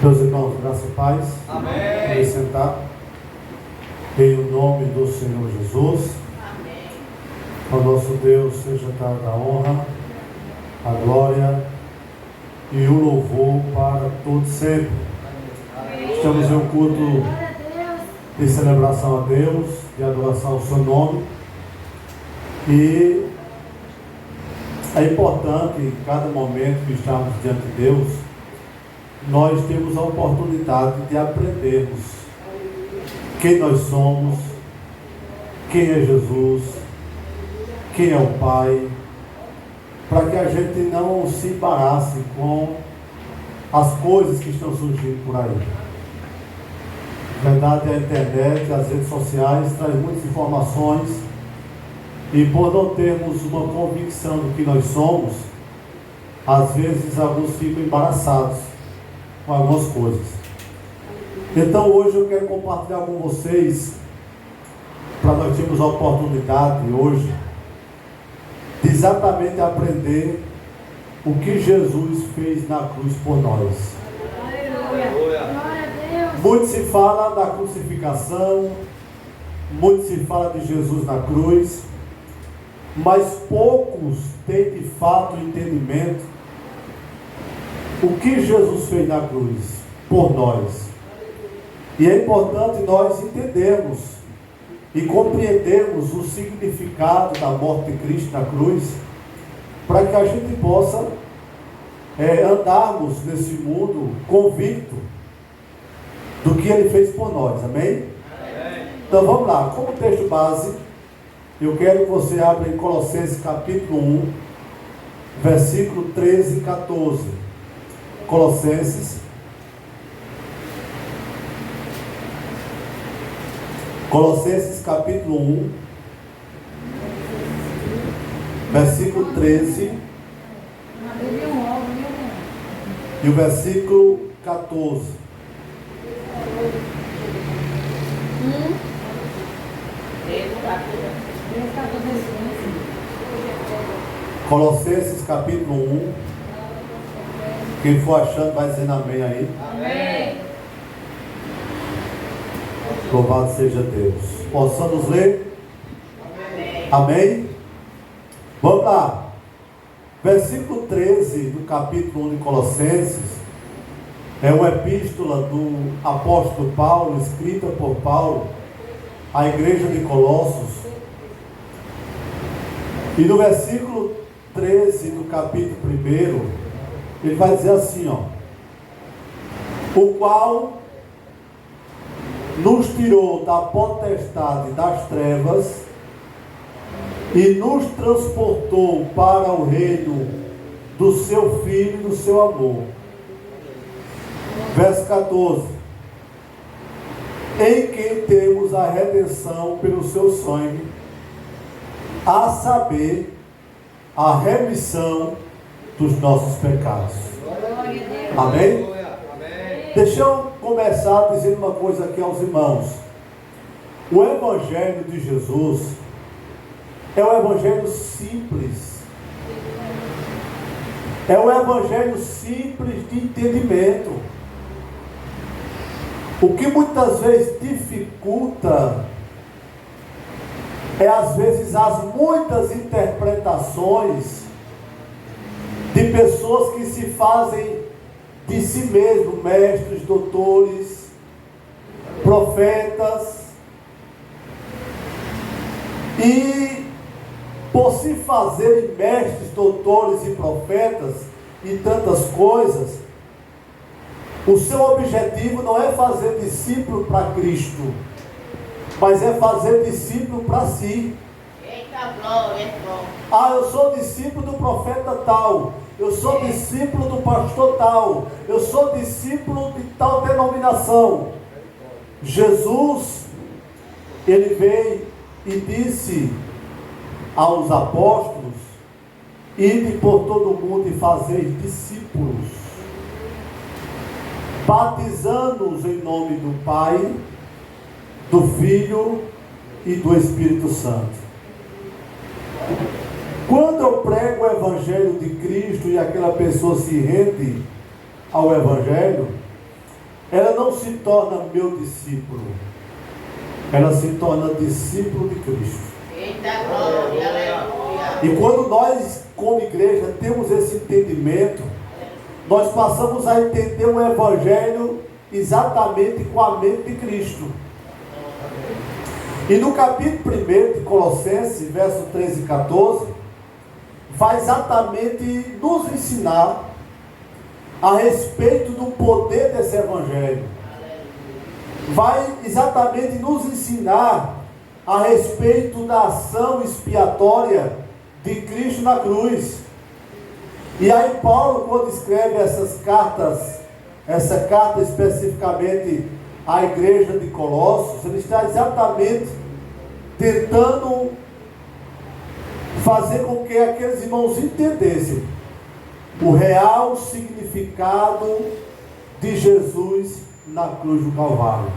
Meus irmãos, graça e paz. Amém. Vamos sentar. Em o nome do Senhor Jesus. Amém. Ao nosso Deus seja dada a honra, a glória e o louvor para todos sempre. Estamos em um culto de celebração a Deus, de adoração ao seu nome. E é importante, em cada momento que estamos diante de Deus, nós temos a oportunidade de aprendermos quem nós somos, quem é Jesus, quem é o Pai, para que a gente não se embarace com as coisas que estão surgindo por aí. Na verdade, a internet, as redes sociais trazem muitas informações e, por não termos uma convicção do que nós somos, às vezes alguns ficam embaraçados com algumas coisas. Então hoje eu quero compartilhar com vocês, para nós termos a oportunidade hoje de exatamente aprender o que Jesus fez na cruz por nós. Muito se fala da crucificação, muito se fala de Jesus na cruz, mas poucos têm de fato entendimento o que Jesus fez na cruz por nós. E é importante nós entendermos e compreendermos o significado da morte de Cristo na cruz, para que a gente possa andarmos nesse mundo convicto do que Ele fez por nós. Amém? Então vamos lá, como texto base, eu quero que você abra em Colossenses capítulo 1, versículo 13 e 14. Colossenses capítulo 1, versículo 13 e o versículo 14. Colossenses capítulo 1. Quem for achando vai dizendo amém aí. Amém. Louvado seja Deus. Possamos ler? Amém. Amém? Vamos lá. Versículo 13 do capítulo 1 de Colossenses é uma epístola do apóstolo Paulo, escrita por Paulo à igreja de Colossos. E no versículo 13 do capítulo 1, ele vai dizer assim, o qual nos tirou da potestade das trevas e nos transportou para o reino do seu Filho e do seu amor. Verso 14. Em quem temos a redenção pelo seu sangue, a saber, a remissão dos nossos pecados. Amém? Deixa eu começar dizendo uma coisa aqui aos irmãos. O Evangelho de Jesus é um Evangelho simples. É um Evangelho simples de entendimento. O que muitas vezes dificulta é às vezes as muitas interpretações de pessoas que se fazem de si mesmos mestres, doutores, profetas, e por se fazerem mestres, doutores e profetas e tantas coisas, o seu objetivo não é fazer discípulo para Cristo, mas é fazer discípulo para si. Eita glória, glória. Ah, eu sou discípulo do profeta tal, eu sou discípulo do pastor tal, eu sou discípulo de tal denominação. Jesus, ele veio e disse aos apóstolos: ide por todo o mundo e fazer discípulos, batizando-os em nome do Pai, do Filho e do Espírito Santo. Quando eu prego o Evangelho de Cristo e aquela pessoa se rende ao Evangelho, ela não se torna meu discípulo, ela se torna discípulo de Cristo. Eita glória, aleluia. E quando nós, como igreja, temos esse entendimento, nós passamos a entender o Evangelho exatamente com a mente de Cristo. E no capítulo 1 de Colossenses, verso 13 e 14, vai exatamente nos ensinar a respeito do poder desse Evangelho. Vai exatamente nos ensinar a respeito da ação expiatória de Cristo na cruz. E aí Paulo, quando escreve essas cartas, essa carta especificamente à igreja de Colossos, ele está exatamente tentando fazer com que aqueles irmãos entendessem o real significado de Jesus na cruz do Calvário.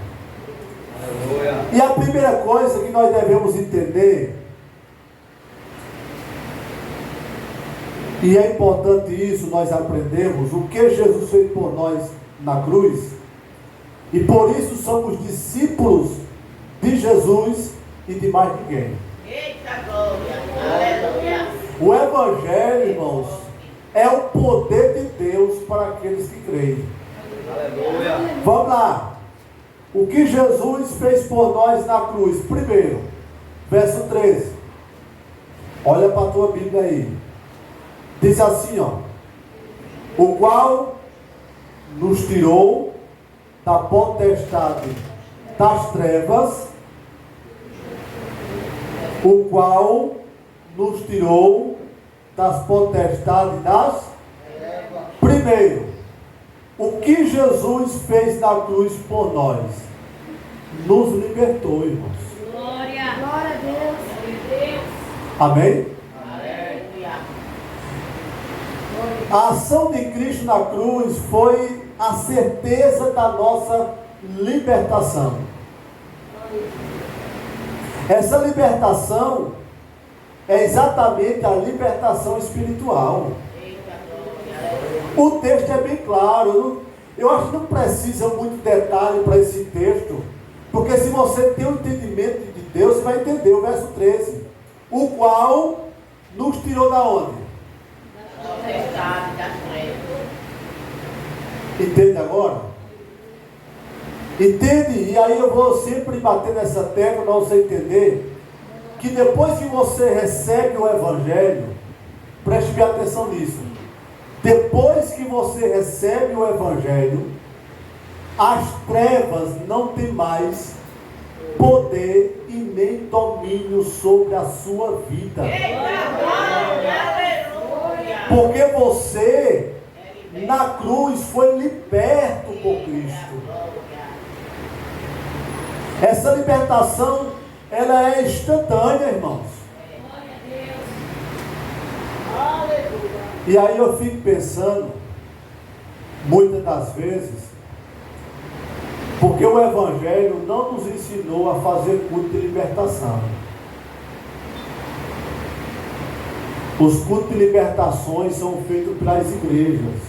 Aleluia. E a primeira coisa que nós devemos entender, e é importante isso, nós aprendemos o que Jesus fez por nós na cruz, e por isso somos discípulos de Jesus e de mais ninguém. Eita glória, aleluia. O Evangelho, irmãos, é o poder de Deus para aqueles que creem. Aleluia. Vamos lá. O que Jesus fez por nós na cruz? Primeiro, verso 13. Olha para a tua Bíblia aí. Diz assim, ó: o qual nos tirou da potestade das trevas, o qual nos tirou das potestades das trevas. Primeiro, o que Jesus fez na cruz por nós? Nos libertou, irmãos. Glória, glória a Deus. Amém? Aleluia. A ação de Cristo na cruz foi a certeza da nossa libertação. Essa libertação é exatamente a libertação espiritual. O texto é bem claro. Eu acho que não precisa muito detalhe para esse texto, porque se você tem o entendimento de Deus, você vai entender o verso 13. O qual nos tirou da onde? Da potestade das trevas. Entende agora? Entende? E aí eu vou sempre bater nessa tecla para você entender que depois que você recebe o Evangelho, preste bem atenção nisso. Depois que você recebe o Evangelho, as trevas não têm mais poder e nem domínio sobre a sua vida. Porque você, na cruz, foi liberto por Cristo. Essa libertação, ela é instantânea, irmãos. E aí eu fico pensando, muitas das vezes, porque o Evangelho não nos ensinou a fazer culto de libertação. Os cultos de libertações são feitos pelas igrejas,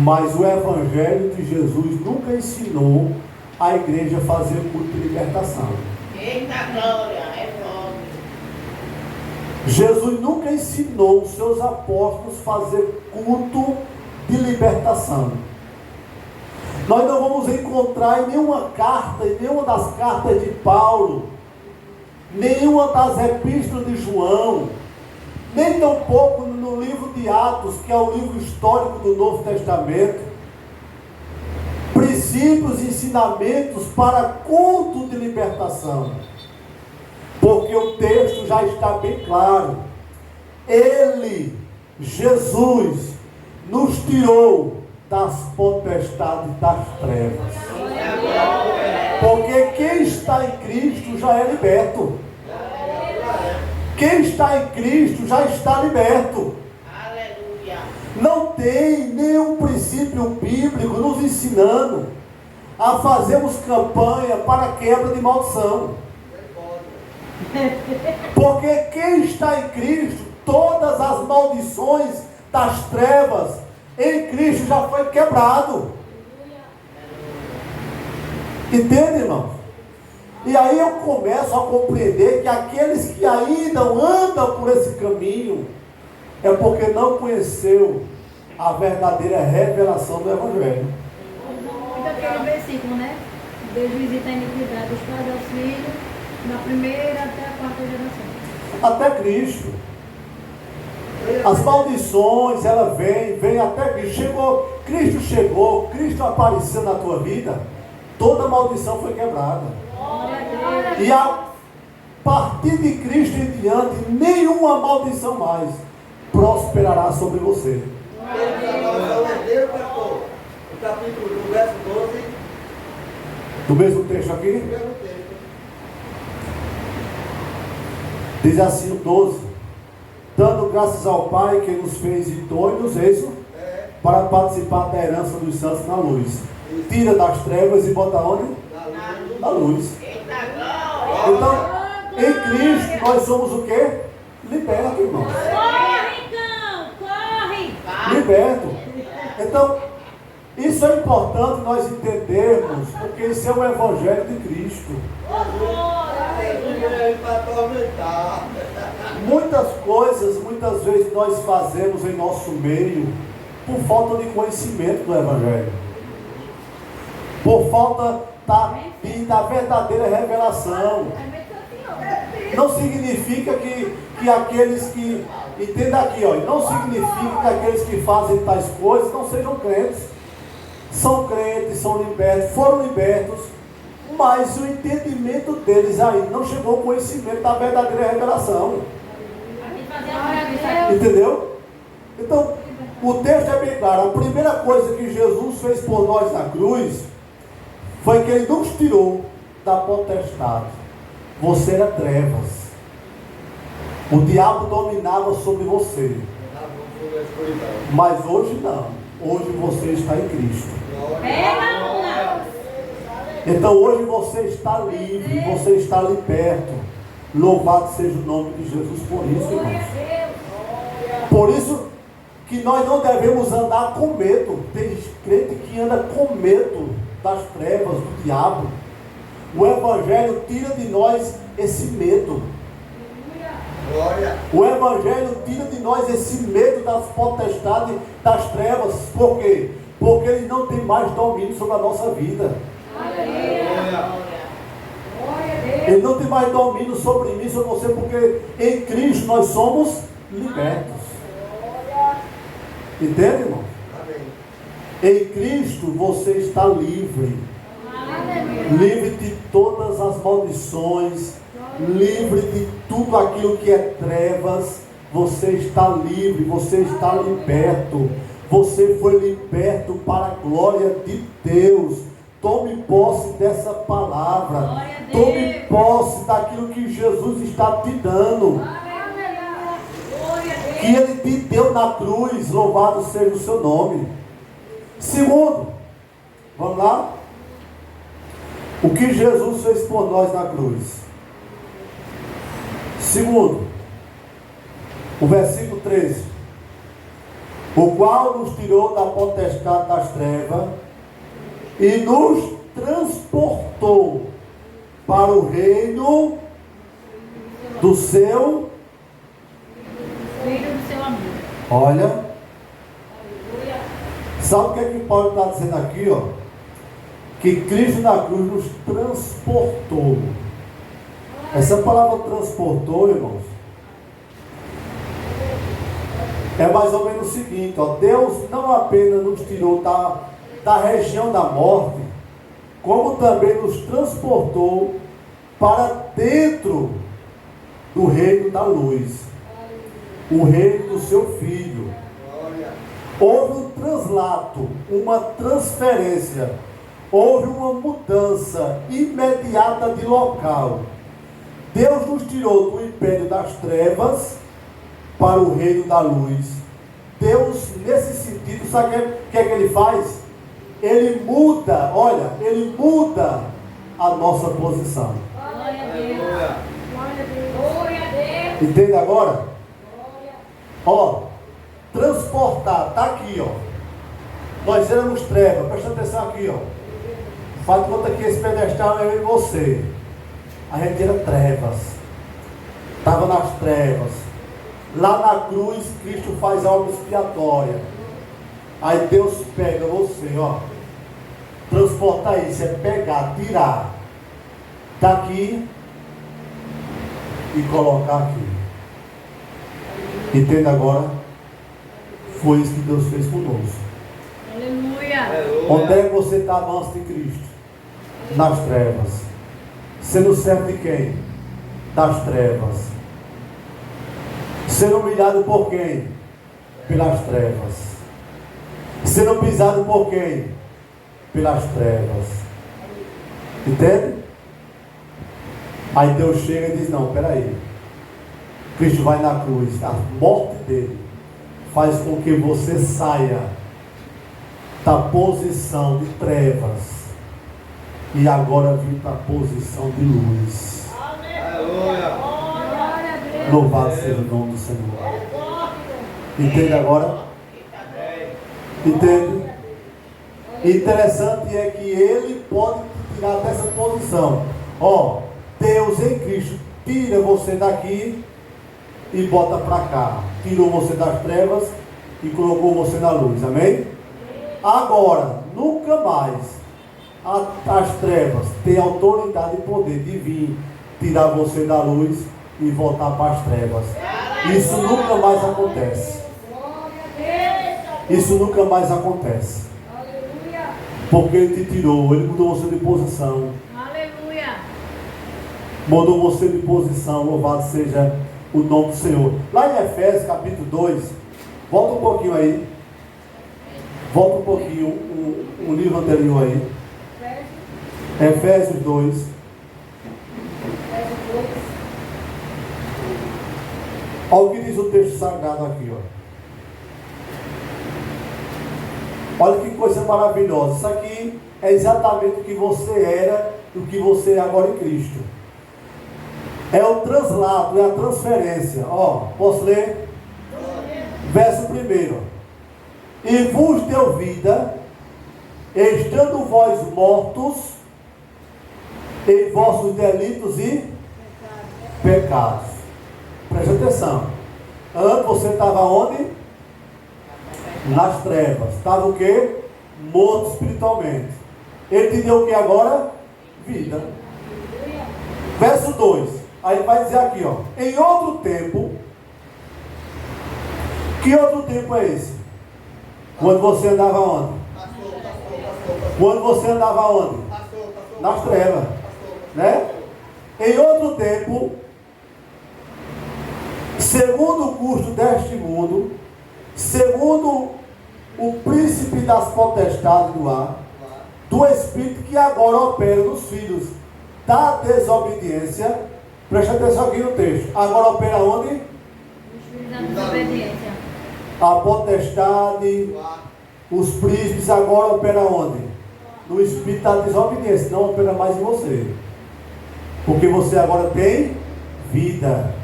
mas o Evangelho de Jesus nunca ensinou a igreja a fazer culto de libertação. Eita glória, é glória. Jesus nunca ensinou os seus apóstolos a fazer culto de libertação. Nós não vamos encontrar em nenhuma carta, em nenhuma das cartas de Paulo, nenhuma das epístolas de João, nem tampouco no livro de Atos, que é o livro histórico do Novo Testamento, princípios e ensinamentos para culto de libertação. Porque o texto já está bem claro. Ele, Jesus, nos tirou das potestades das trevas. Porque quem está em Cristo já é liberto. Quem está em Cristo já está liberto. Aleluia. Não tem nenhum princípio bíblico nos ensinando a fazermos campanha para quebra de maldição. Porque quem está em Cristo, todas as maldições das trevas em Cristo já foi quebrado. Entende, irmão? E aí eu começo a compreender que aqueles que ainda andam por esse caminho é porque não conheceu a verdadeira revelação do Evangelho. Então aquele versículo, né? Deus visita a iniquidade dos pais aos filhos, da primeira até a quarta geração. Até Cristo. As maldições, ela vem até Cristo chegou, Cristo apareceu na tua vida, toda maldição foi quebrada. E a partir de Cristo em diante, nenhuma maldição mais prosperará sobre você. O capítulo do verso 12. Do mesmo texto aqui? Do mesmo texto. Diz assim o 12: dando graças ao Pai que nos fez idôneos, é isso? Para participar da herança dos santos na luz. Tira das trevas e bota onde? Na luz. Então, em Cristo nós somos o quê? Libertos, irmãos. Corre, cão! Corre! Liberto. Então, isso é importante nós entendermos, porque isso é o Evangelho de Cristo. Muitas coisas, muitas vezes nós fazemos em nosso meio por falta de conhecimento do Evangelho, por falta da verdadeira revelação. Não significa que aqueles que, entenda aqui, ó, não significa que aqueles que fazem tais coisas não sejam crentes. São crentes, são libertos, foram libertos, mas o entendimento deles aí não chegou ao conhecimento da verdadeira revelação. Entendeu? Então, o texto é bem claro. A primeira coisa que Jesus fez por nós na cruz foi que Ele nos tirou da potestade. Você era trevas. O diabo dominava sobre você. Mas hoje não. Hoje você está em Cristo. Então hoje você está livre, você está liberto. Louvado seja o nome de Jesus por isso, irmãos. Por isso que nós não devemos andar com medo. Tem crente que anda com medo das trevas, do diabo. O Evangelho tira de nós esse medo. O Evangelho tira de nós esse medo das potestades, das trevas. Por quê? Porque ele não tem mais domínio sobre a nossa vida. Ele não tem mais domínio sobre mim, sobre você, porque em Cristo nós somos libertos. Entende, irmão? Em Cristo você está livre. Livre de todas as maldições, livre de tudo aquilo que é trevas. Você está livre, você está liberto. Você foi liberto para a glória de Deus. Tome posse dessa palavra. Tome posse daquilo que Jesus está te dando. Que Ele te deu na cruz. Louvado seja o seu nome. Segundo, vamos lá? O que Jesus fez por nós na cruz. Segundo, o versículo 13. O qual nos tirou da potestade das trevas e nos transportou para o reino do seu Filho do seu amor. Olha, sabe o que é que Paulo está dizendo aqui, ó? Que Cristo na cruz nos transportou. Essa palavra transportou, irmãos, é mais ou menos o seguinte, ó, Deus não apenas nos tirou da região da morte, como também nos transportou para dentro do reino da luz, o reino do seu Filho. Houve um translato, uma transferência, houve uma mudança imediata de local. Deus nos tirou do império das trevas para o reino da luz. Deus, nesse sentido, sabe o que é que Ele faz? Ele muda, olha, Ele muda a nossa posição. Glória a Deus. Glória a Deus. Glória a Deus. Entende agora? Ó, transportar, está aqui, ó. Nós éramos trevas, presta atenção aqui, ó. Faz de conta que esse pedestal é eu e você. A gente era trevas. Estava nas trevas. Lá na cruz, Cristo faz a obra expiatória. Aí Deus pega você, ó. Transportar isso, é pegar, tirar daqui e colocar aqui. Entenda agora? Foi isso que Deus fez conosco. Aleluia. Onde é que você estava antes de Cristo? Nas trevas. Sendo servo de quem? Das trevas. Sendo humilhado por quem? Pelas trevas. Sendo pisado por quem? Pelas trevas. Entende? Aí Deus chega e diz, não, peraí. Cristo vai na cruz, a morte dele faz com que você saia da posição de trevas e agora vir para a posição de luz. Aleluia. Louvado seja o nome do Senhor. Entende agora? Entende? Interessante é que Ele pode te tirar dessa posição. Ó, Deus em Cristo tira você daqui e bota para cá. Tirou você das trevas e colocou você na luz. Amém? Agora, nunca mais as trevas têm autoridade e poder de vir tirar você da luz e voltar para as trevas. Isso nunca mais acontece. Isso nunca mais acontece. Porque Ele te tirou, Ele mudou você de posição. Aleluia. Mudou você de posição, louvado seja o nome do Senhor. Lá em Efésios capítulo 2, volta um pouquinho aí. Volta um pouquinho o livro anterior aí. Efésios 2. Olha o que diz o texto sagrado aqui, ó. Olha que coisa maravilhosa. Isso aqui é exatamente o que você era e o que você é agora em Cristo. É o translado, é a transferência. Ó, posso ler? Verso 1. E vos deu vida, estando vós mortos em vossos delitos e pecados. Preste atenção. Antes você estava onde? Nas trevas. Estava o quê? Morto espiritualmente. Ele te deu o que agora? Vida. Verso 2. Aí vai dizer aqui, ó. Em outro tempo. Que outro tempo é esse? Quando você andava onde? Quando você andava onde? Nas trevas. Né? Em outro tempo, segundo o curso deste mundo, segundo o príncipe das potestades do ar, do Espírito que agora opera nos filhos da desobediência. Presta atenção aqui no texto. Agora opera onde? Os filhos da desobediência. A potestade, os príncipes agora operam onde? No Espírito da desobediência. Não opera mais em você. Porque você agora tem vida.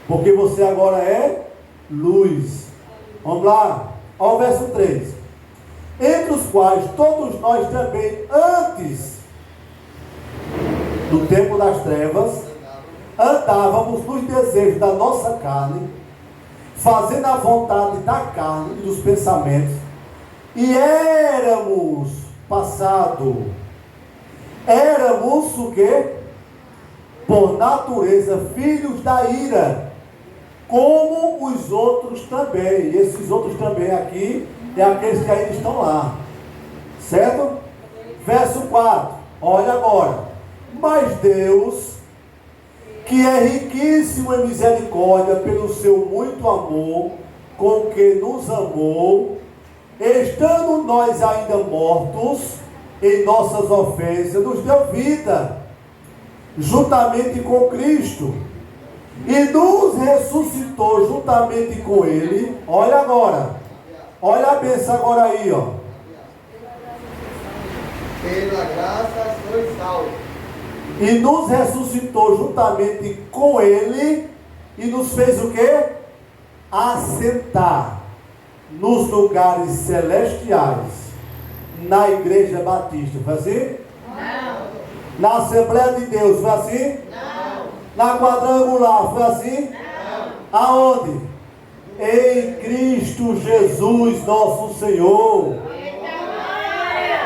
Porque você agora é luz. Vamos lá. Olha o verso 3. Entre os quais todos nós também antes do tempo das trevas andávamos nos desejos da nossa carne, fazendo a vontade da carne e dos pensamentos, e éramos o quê? Por natureza filhos da ira, como os outros também. E esses outros também aqui é aqueles que ainda estão lá, certo? Verso 4, olha agora. Mas Deus, que é riquíssimo em misericórdia pelo seu muito amor com que nos amou, estando nós ainda mortos em nossas ofensas, nos deu vida juntamente com Cristo e nos ressuscitou juntamente com Ele. Olha agora, olha a bênção agora aí, ó. Pela graça sois salvos. E nos ressuscitou juntamente com Ele e nos fez o quê? Assentar nos lugares celestiais na igreja batista. Foi assim? Não. Na Assembleia de Deus, foi assim? Não. Na Quadrangular, foi assim? Não. Aonde? Em Cristo Jesus, nosso Senhor. Eita glória.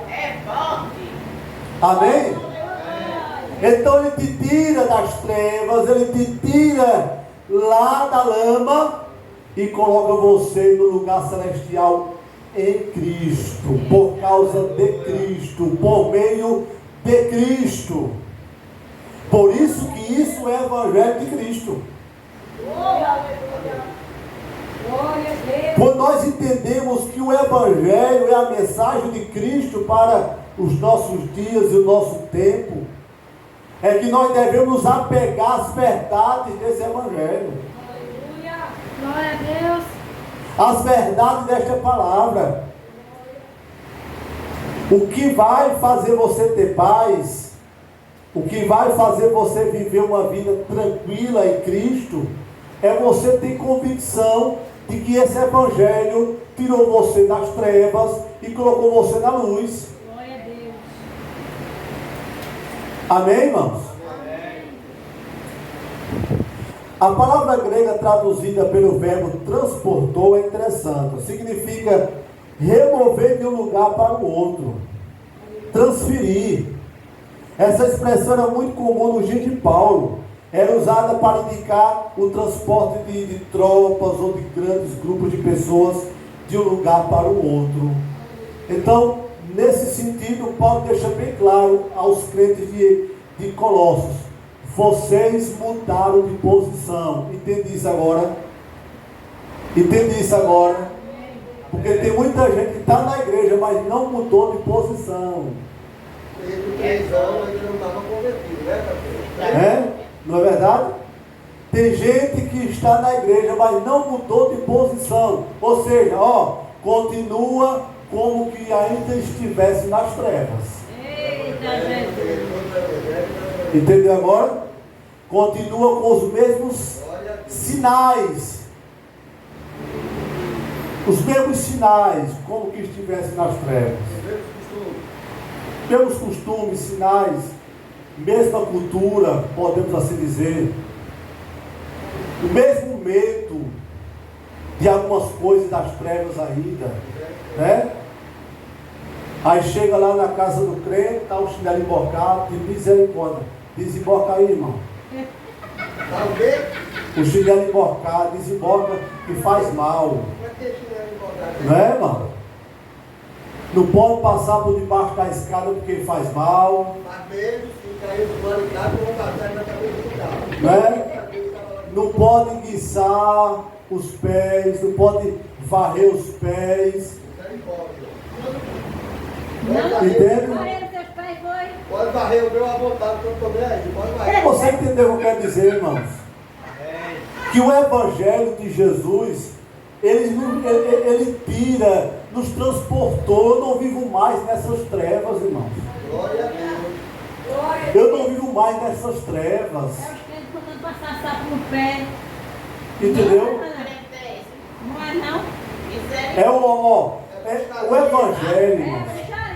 É forte. Amém? Então Ele te tira das trevas, Ele te tira lá da lama e coloca você no lugar celestial em Cristo, por causa de Cristo, por meio de Cristo. Por isso que isso é Evangelho de Cristo. Quando nós entendemos que o Evangelho é a mensagem de Cristo para os nossos dias e o nosso tempo, é que nós devemos nos apegar às verdades desse Evangelho. Glória a Deus. As verdades desta palavra. O que vai fazer você ter paz, o que vai fazer você viver uma vida tranquila em Cristo, é você ter convicção de que esse Evangelho tirou você das trevas e colocou você na luz. Glória a Deus. Amém, irmãos? A palavra grega traduzida pelo verbo transportou é interessante. Significa remover de um lugar para o outro. Transferir. Essa expressão era muito comum no dia de Paulo. Era usada para indicar o transporte de tropas ou de grandes grupos de pessoas de um lugar para o outro. Então, nesse sentido, Paulo deixa bem claro aos crentes de Colossos: vocês mudaram de posição. Entende isso agora? Entende isso agora? Porque tem muita gente que está na igreja, mas não mudou de posição. Ele 3 anos ainda não estava convertido, né, pastor? É? Não é verdade? Tem gente que está na igreja, mas não mudou de posição. Ou seja, continua como que ainda estivesse nas trevas. Eita, Jesus. Entendeu agora? Continua com os mesmos sinais. Os mesmos sinais, como que estivesse nas trevas. Mesmos costumes, sinais, mesma cultura, podemos assim dizer. O mesmo medo de algumas coisas das trevas ainda, né? Aí chega lá na casa do crente, está o chinelo emborcado, de misericórdia. Desemboca aí, irmão. Tá o quê? O chinelo emborcado, desemboca que faz mal. Como é que é chinelo emborcado? Não é, irmão? Não pode passar por debaixo da escada porque faz mal. Tá mesmo, se cair do lado de cá, eu vou passar na cabeça do carro. Não é? Não pode enguiçar os pés, não pode varrer os pés. Entende? Varreram seus pés, foi? Pode varrer o meu à vontade, que eu estou bem aí. Pode varrer. Você entendeu o que eu quero dizer, irmãos? Que o Evangelho de Jesus, ele tira, nos transportou. Eu não vivo mais nessas trevas, irmãos. Glória a Deus. Eu não vivo mais nessas trevas. É os crentes mandando passar sapo no pé. Entendeu? Não é não? É o Evangelho, irmãos. É bruxaria,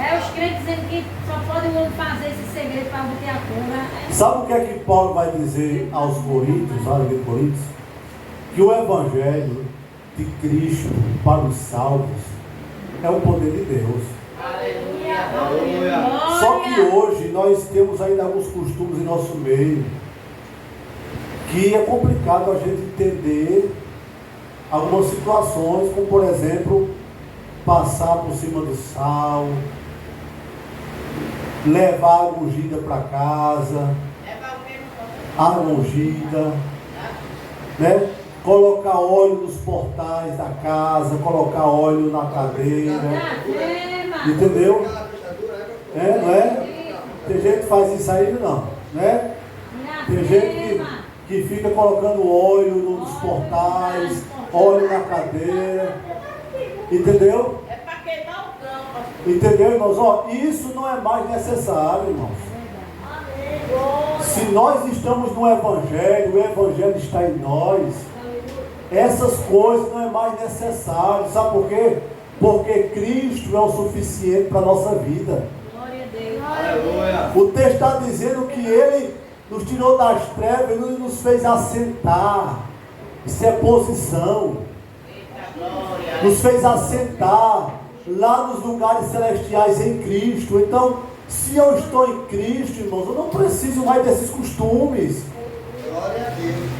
é os crentes dizendo que só pode o homem fazer esse segredo para obter a cura. Sabe o que é que Paulo vai dizer aos Coríntios, à igreja de Coríntios? Que o Evangelho de Cristo para os salvos é o poder de Deus. Aleluia. Só que hoje nós temos ainda alguns costumes em nosso meio que é complicado a gente entender algumas situações, como por exemplo, passar por cima do sal, levar a ungida para casa, a ungida, né? Colocar óleo nos portais da casa, colocar óleo na cadeira, entendeu? Não é? Tem gente que faz isso aí, não, né? Tem gente que fica colocando óleo nos portais, óleo na cadeira, entendeu? É para queimar o campo. Entendeu, irmãos? Isso não é mais necessário, irmãos. Se nós estamos no Evangelho, o Evangelho está em nós, essas coisas não é mais necessário. Sabe por quê? Porque Cristo é o suficiente para a nossa vida. Glória a Deus. Aleluia. O texto está dizendo que Ele nos tirou das trevas e nos fez assentar. Isso é posição. Nos fez assentar lá nos lugares celestiais em Cristo. Então, se eu estou em Cristo, irmãos, eu não preciso mais desses costumes. Glória a Deus.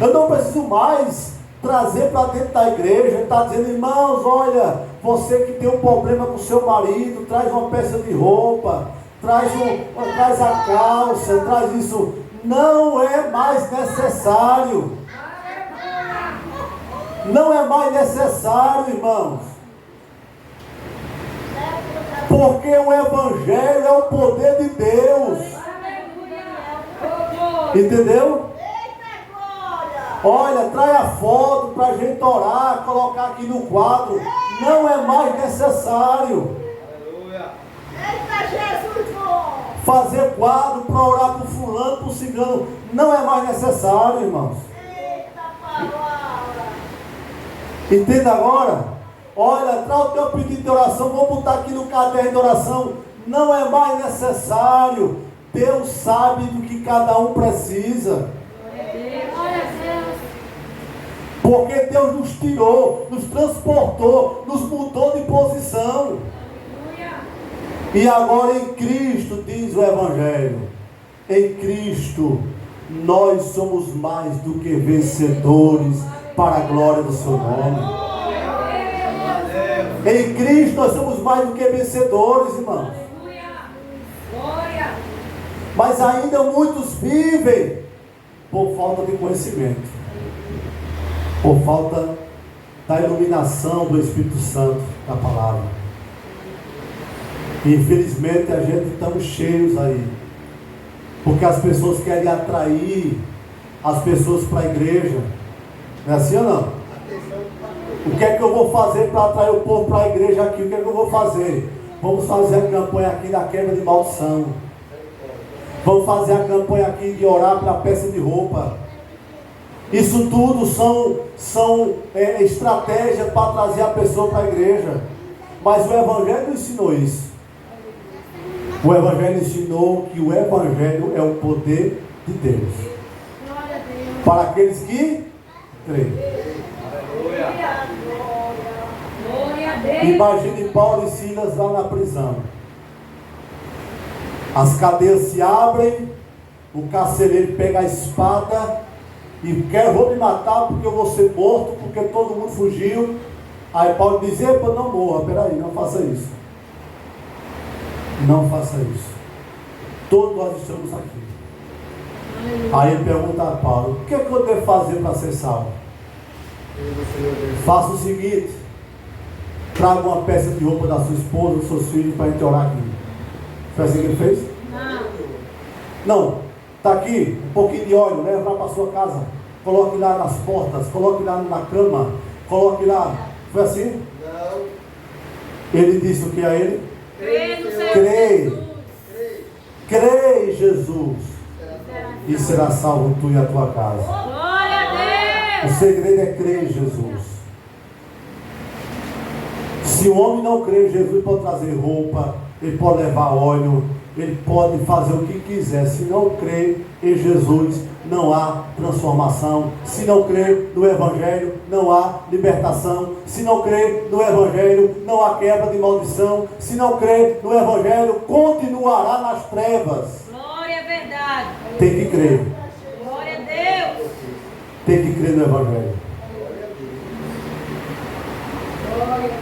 Eu não preciso mais trazer para dentro da igreja. Ele está dizendo, irmãos, olha, você que tem um problema com seu marido, traz uma peça de roupa, traz a calça, traz isso. Não é mais necessário. Não é mais necessário, irmãos. Porque o Evangelho é o poder de Deus. Entendeu? Olha, traz a foto para a gente orar, colocar aqui no quadro. Não é mais necessário. Aleluia. Fazer quadro para orar para o fulano, para o cigano. Não é mais necessário, irmãos. Entenda agora? Olha, traz o teu pedido de oração, vou botar aqui no caderno de oração. Não é mais necessário. Deus sabe do que cada um precisa. Glória a Deus. Porque Deus nos tirou, nos transportou, nos mudou de posição. E agora em Cristo, diz o Evangelho, em Cristo nós somos mais do que vencedores para a glória do seu nome. Em Cristo nós somos mais do que vencedores, irmãos. Mas ainda muitos vivem por falta de conhecimento, por falta da iluminação do Espírito Santo da palavra. E infelizmente a gente estamos cheios aí, porque as pessoas querem atrair as pessoas para a igreja. Não é assim ou não? O que é que eu vou fazer para atrair o povo para a igreja aqui? O que é que eu vou fazer? Vamos fazer a campanha aqui da quebra de maldição. Vamos fazer a campanha aqui de orar pela peça de roupa. Isso tudo são estratégias para trazer a pessoa para a igreja. Mas o Evangelho não ensinou isso. O Evangelho ensinou que o Evangelho é o poder de Deus. Para aqueles que creem. Imagine Paulo e Silas lá na prisão. As cadeias se abrem, o carcereiro pega a espada e quer, vou me matar porque eu vou ser morto, porque todo mundo fugiu. Aí Paulo diz, epa, não morra, peraí, não faça isso. Não faça isso. Todos nós estamos aqui. Aí ele pergunta a Paulo, o que é que eu devo fazer para ser salvo? Faça o seguinte, traga uma peça de roupa da sua esposa, dos seus filhos, para a gente orar aqui. Foi assim que ele fez? Não, está aqui, um pouquinho de óleo, leva lá para a sua casa, coloque lá nas portas, coloque lá na cama, coloque lá. Foi assim? Não. Ele disse o que a ele? Crê. Crê em Jesus e será salvo tu e a tua casa. Glória a O Deus. segredo é crer em Jesus. Se o homem não crê em Jesus, ele pode trazer roupa, ele pode levar óleo, ele pode fazer o que quiser. Se não crê em Jesus, não há transformação. Se não crê no Evangelho, não há libertação. Se não crê no Evangelho, não há quebra de maldição. Se não crê no Evangelho, continuará nas trevas. Glória a verdade. Tem que crer. Glória a Deus. Tem que crer no Evangelho.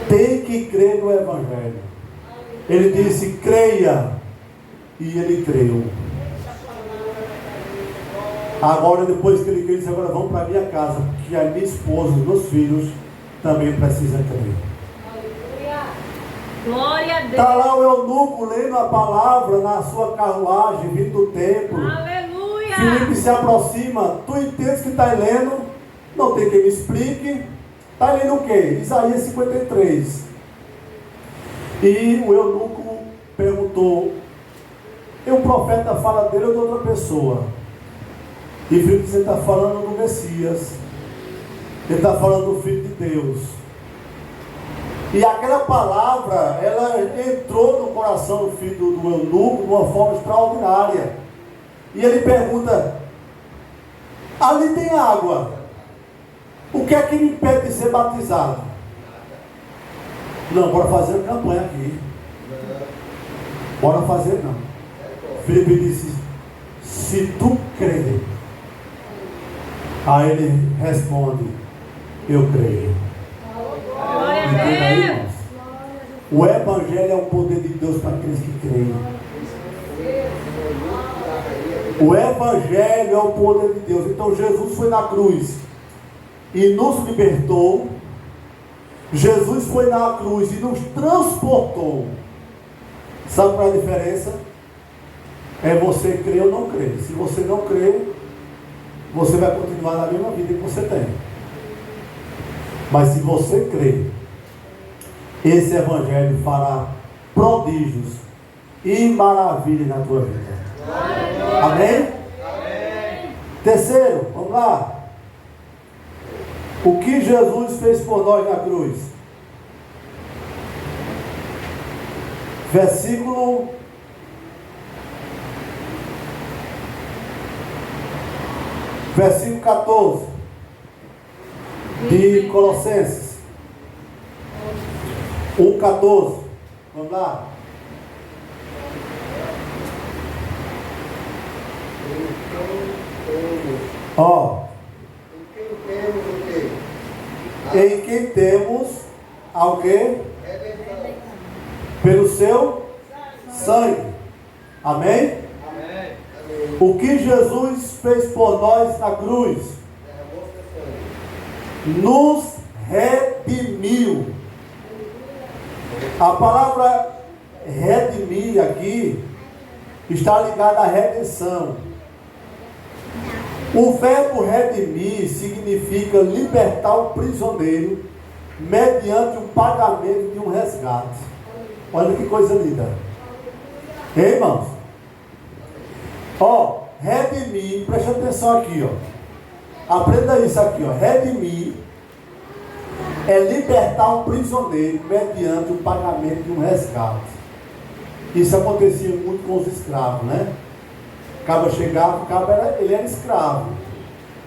Tem que crer no Evangelho. Ele disse, creia. E ele creu. Agora, depois que ele creu, ele disse, agora vamos para a minha casa, porque a minha esposa, os meus filhos também precisam crer. Glória a Deus. Está lá o eunuco lendo a palavra na sua carruagem, vindo do templo. Aleluia. Filipe se aproxima. Tu entendes que está lendo? Não tem quem me explique. Está lendo o quê? Isaías 53. E o eunuco perguntou, e o profeta fala dele ou de outra pessoa? E Filipe diz, ele está falando do Messias. Ele está falando do Filho de Deus. E aquela palavra, ela entrou no coração do filho do eunuco de uma forma extraordinária. E ele pergunta: ali tem água, o que é que me impede de ser batizado? Não, bora fazer uma campanha aqui. Bora fazer não. Filipe disse: se tu crer. Aí ele responde: eu creio. Entenda aí, irmãos. O Evangelho é o poder de Deus para aqueles que creem. O Evangelho é o poder de Deus. Então Jesus foi na cruz e nos libertou. Jesus foi na cruz e nos transportou. Sabe qual é a diferença? É você crer ou não crer. Se você não crer, você vai continuar na mesma vida que você tem. Mas se você crer, esse Evangelho fará prodígios e maravilhas na tua vida. Amém? Amém. Terceiro, vamos lá. O que Jesus fez por nós na cruz? Versículo 14 de Colossenses 1,14. Vamos lá. Ó. Em quem temos ao quê? Pelo seu sangue. Amém? Amém. O que Jesus fez por nós na cruz? Nos redimiu. A palavra redimir aqui está ligada à redenção. O verbo redimir significa libertar o prisioneiro mediante o pagamento de um resgate. Olha que coisa linda. Hein, irmãos? Ó, redimir, presta atenção aqui, ó. Aprenda isso aqui, ó. Redimir é libertar um prisioneiro mediante o pagamento de um resgate. Isso acontecia muito com os escravos, né? O cabo chegava, ele era escravo,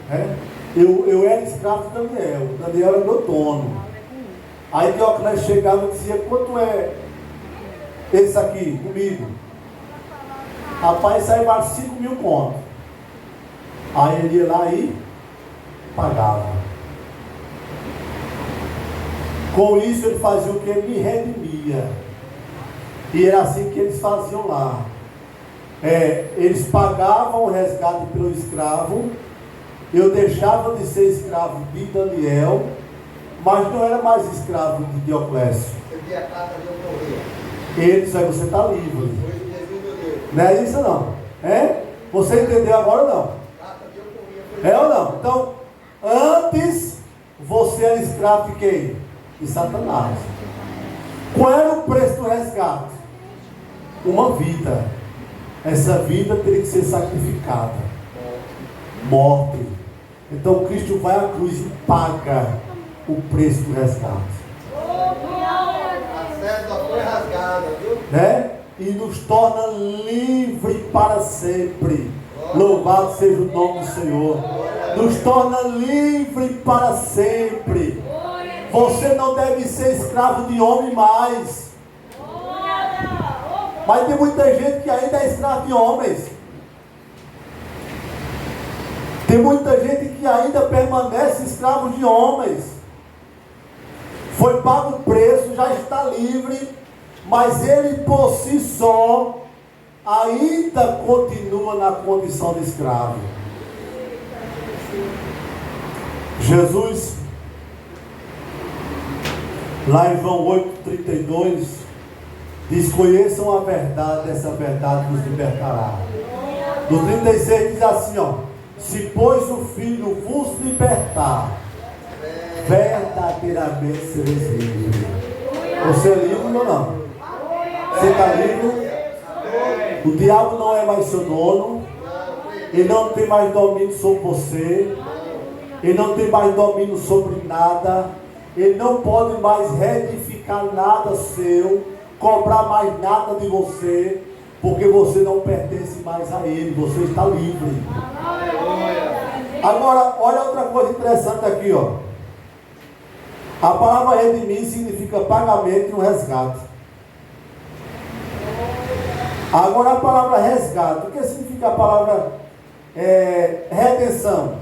né? Eu era escravo de Daniel. O Daniel era meu dono. Aí Dioclésio chegava e dizia: quanto é esse aqui comigo? Rapaz, saiu mais 5.000 contos. Aí ele ia lá e pagava. Com isso ele fazia o que? Ele me redimia. E era assim que eles faziam lá. Eles pagavam o resgate pelo escravo. Eu deixava de ser escravo de Daniel, mas não era mais escravo de Dioclésio. Ele disse: aí você está livre. Não é isso não? É? Você entendeu agora ou não? É ou não? Então, antes você era escravo de quem? De Satanás. Qual era o preço do resgate? Uma vida. Essa vida teria que ser sacrificada. Morte. Então Cristo vai à cruz e paga o preço do resgate. A cédula foi rasgada, viu? Né? E nos torna livre para sempre. Louvado seja o nome do Senhor. Nos torna livre para sempre. Você não deve ser escravo de homem mais. Mas tem muita gente que ainda é escravo de homens. Tem muita gente que ainda permanece escravo de homens. Foi pago o preço, já está livre, mas ele por si só ainda continua na condição de escravo. Jesus, lá em João 8,32, diz: conheçam a verdade, essa verdade nos libertará. No 36 diz assim, ó: se pois o Filho vos libertar, verdadeiramente sereis livres. Você é livre ou não? Você está livre? O diabo não é mais seu dono. Ele não tem mais domínio sobre você. Ele não tem mais domínio sobre nada. Ele não pode mais reedificar ficar nada seu, cobrar mais nada de você, porque você não pertence mais a Ele, você está livre. Agora, olha outra coisa interessante aqui, ó. A palavra redimir significa pagamento e um resgate. Agora a palavra resgate, o que significa a palavra redenção?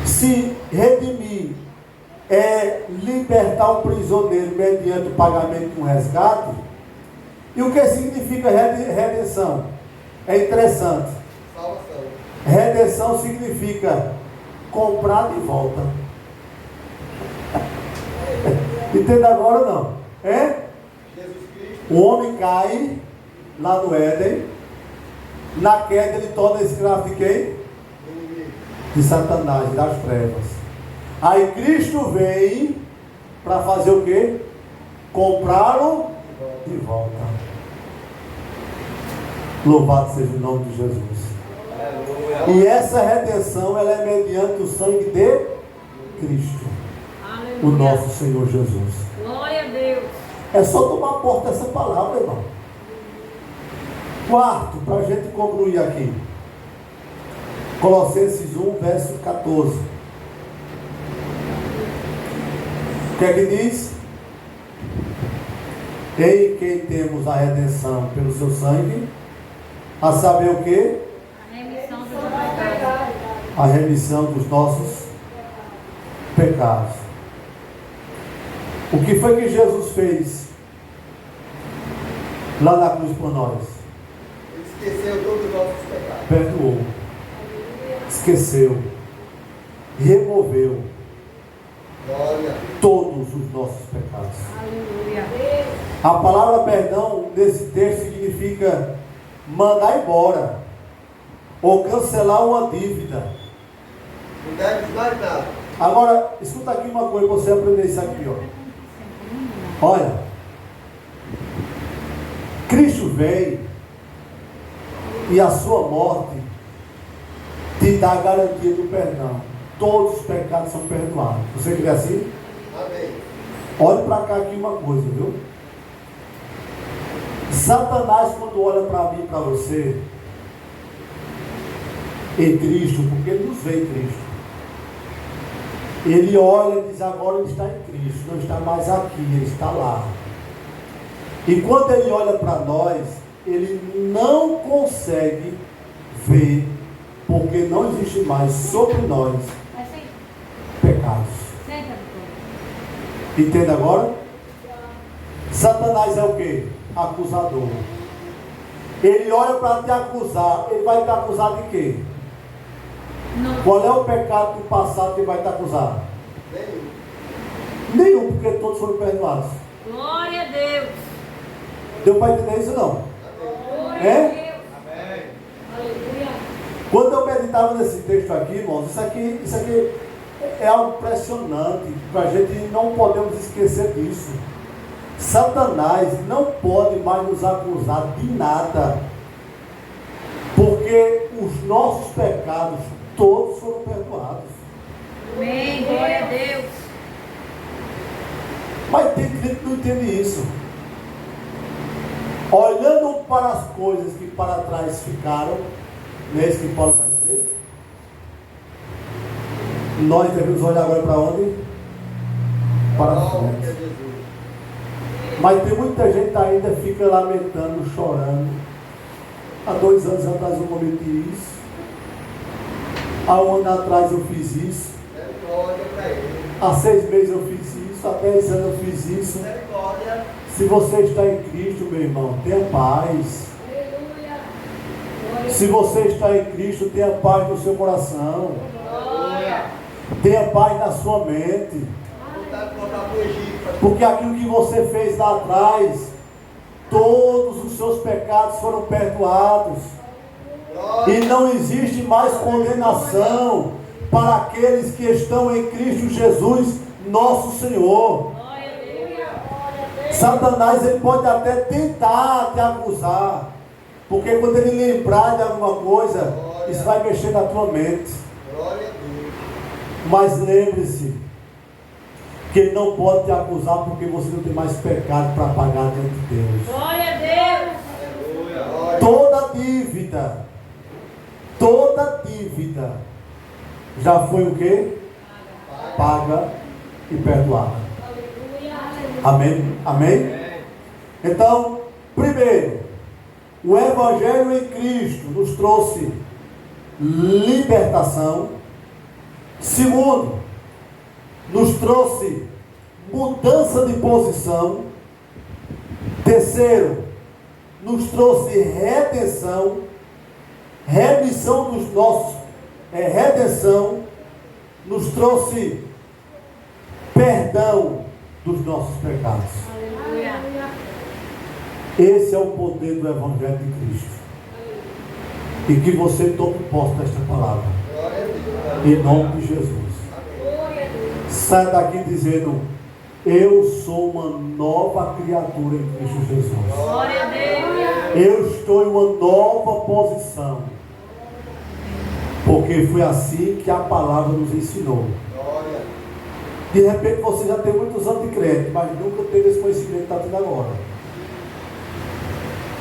Se redimir é libertar um prisioneiro mediante o pagamento de um resgate, e o que significa redenção? É interessante. Salvação. Redenção significa comprar de volta. Entende agora não? É? Jesus Cristo. O homem cai lá no Éden. Na queda ele torna escravo de quem? De Satanás, das trevas. Aí Cristo vem para fazer o quê? Comprá-lo de volta. Louvado seja o nome de Jesus. E essa redenção ela é mediante o sangue de Cristo, o nosso Senhor Jesus. Glória a Deus. É só tomar posse dessa palavra, irmão. Quarto, para a gente concluir aqui. Colossenses 1, verso 14. O que é que diz? Em quem temos a redenção pelo seu sangue, a saber o quê? A remissão dos pecados. A remissão dos nossos pecados. O que foi que Jesus fez lá na cruz por nós? Ele esqueceu todos os nossos pecados. Perdoou, esqueceu, removeu Glória. todos os nossos pecados. Aleluia. A palavra perdão nesse texto significa mandar embora ou cancelar uma dívida. Não deve mais nada. Agora, escuta aqui uma coisa para você aprender isso aqui, ó. Olha, Cristo veio e a sua morte te dá a garantia do perdão. Todos os pecados são perdoados. Você crê assim? Amém. Olhe para cá aqui uma coisa, viu? Satanás, quando olha para mim e para você, em Cristo, porque ele nos vê em Cristo, ele olha e diz: agora ele está em Cristo, não está mais aqui, ele está lá. E quando ele olha para nós, ele não consegue ver, porque não existe mais sobre nós pecados. Entende agora? Satanás é o que? Acusador. Ele olha para te acusar, ele vai te acusar de quê? Não. Qual é o pecado do passado que ele vai te acusar? Nenhum. Nenhum, porque todos foram perdoados. Glória a Deus. Deu para entender isso não? Glória É? a Deus. Amém. Aleluia. Quando eu meditava nesse texto aqui, irmãos, isso aqui é algo impressionante, para a gente não podemos esquecer disso. Satanás não pode mais nos acusar de nada, porque os nossos pecados todos foram perdoados. Amém. Glória a Deus. Mas tem gente que não entende isso. Olhando para as coisas que para trás ficaram, não é isso que Paulo vai dizer? Nós devemos olhar agora para onde? Para Glória a frente. Jesus. Mas tem muita gente ainda que fica lamentando, chorando. Há 2 anos atrás eu cometi isso. Há 1 ano atrás eu fiz isso. Misericórdia para ele. Há 6 meses eu fiz isso. Há 10 anos eu fiz isso. Misericórdia. Se você está em Cristo, meu irmão, tenha paz. Aleluia. Glória Se você está em Cristo, tenha paz no seu coração. Glória. Tenha paz na sua mente. Vontade de voltar para o Egito. Porque aquilo que você fez lá atrás, todos os seus pecados foram perdoados. Glória. E não existe mais condenação para aqueles que estão em Cristo Jesus, nosso Senhor. Glória a Deus. Satanás ele pode até tentar te acusar, porque quando ele lembrar de alguma coisa, isso vai mexer na tua mente. Glória a Deus. Mas lembre-se que Ele não pode te acusar porque você não tem mais pecado para pagar diante de Deus. Glória a Deus. Aleluia. Toda dívida já foi o quê? Paga e perdoada. Amém? Amém? Então, primeiro, o Evangelho em Cristo nos trouxe libertação. Segundo, nos trouxe mudança de posição. Terceiro, nos trouxe redenção, remissão dos nossos, redenção, nos trouxe perdão dos nossos pecados. Aleluia. Esse é o poder do Evangelho de Cristo. E que você tome posse desta palavra. Em nome de Jesus. Saia daqui dizendo: eu sou uma nova criatura em Cristo Jesus. Glória a Deus. Eu estou em uma nova posição. Porque foi assim que a palavra nos ensinou. De repente você já tem muitos anos de crente, mas nunca teve esse conhecimento que está tendo agora.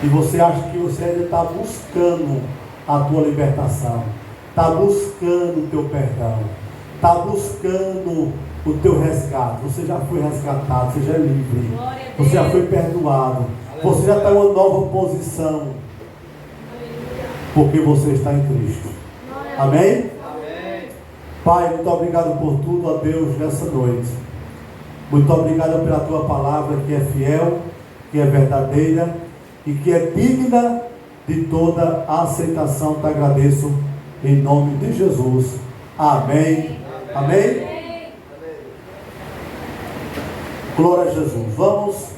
E você acha que você ainda está buscando a tua libertação, está buscando o teu perdão, está buscando o teu resgate. Você já foi resgatado, você já é livre, você já foi perdoado, você já está em uma nova posição, porque você está em Cristo. Amém? Amém. Pai, muito obrigado por tudo, ó Deus, nessa noite. Muito obrigado pela tua palavra que é fiel, que é verdadeira e que é digna de toda a aceitação. Te agradeço em nome de Jesus. Amém. Amém. Glória a Jesus. Vamos